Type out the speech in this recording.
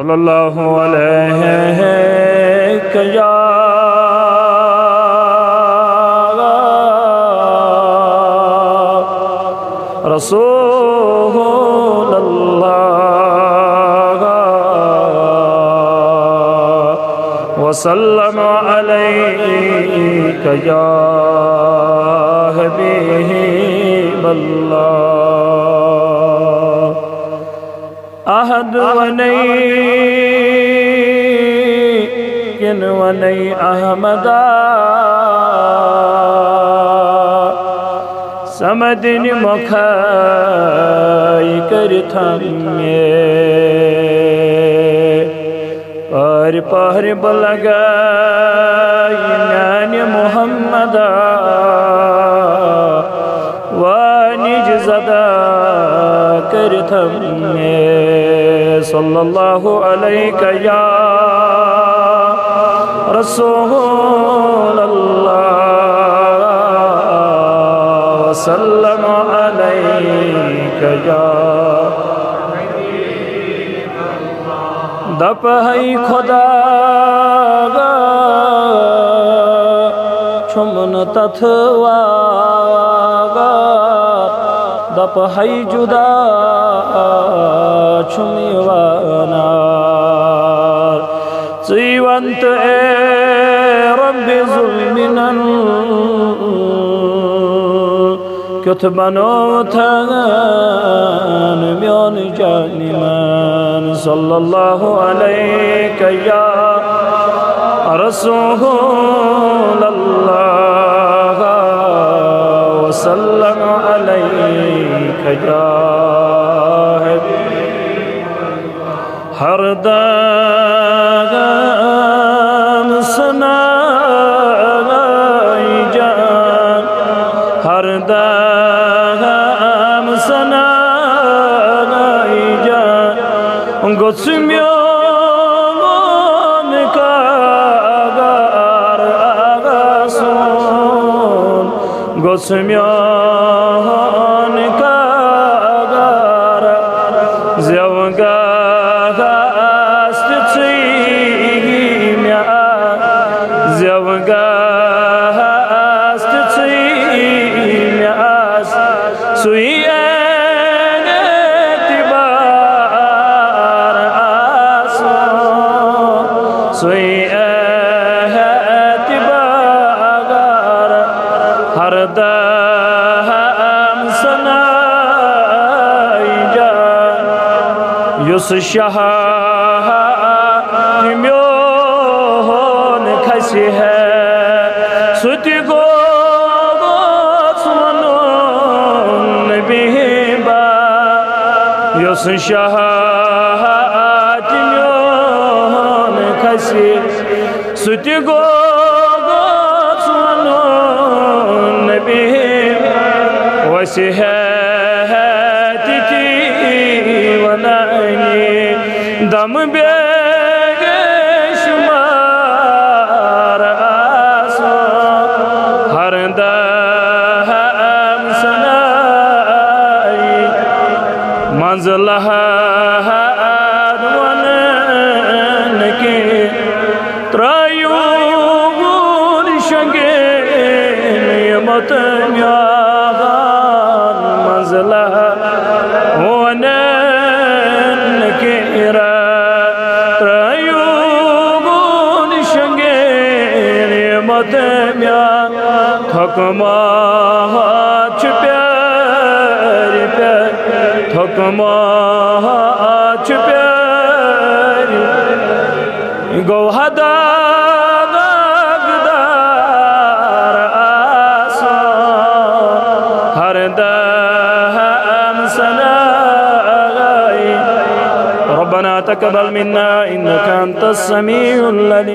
सल्लल्लाहु अलैहि या रसूलल्लाह वसल्लम अलैका या हबीबल्लाह। अहद वनई अहमदा समदिन मुखाई कर थमे पर पहर बलगाई म्यान मुहम्मदा वानिज ज़दा कर थमे सल्लल्लाहु अलैका या रसूलल्लाह वसल्लम अलैका या दप है खुदा छुमन तथवागा दप है जुदा छुमिवाना जीवंत ए रब्बि जुल्मिनन क्युथ बनो थन म्योन जानिमान सल्लल्लाहु अलैका या रसूलल्लाह वसल्लम अलैका या हर दम सनाई जान हर दम सनाई जान गुस्म्योन का गार आगासून गुस्म्योन का गार ज़वगा हर दम सनाई जान युस शाह म्योन खसी है सुति गो बिबा युस शाह म्योन खसी सुति गो वसी है तिथि वनानी दम बेशुमार आसो हर दम सनाई मंज़िल वन के त्रयूर शंगे नियमत थकमा प्यार थकमा प्यार गौहदार आसा हर दम सनाई रब्बना तक़ब्बल मिन्ना इन्नका अंतस समीउल अलीम।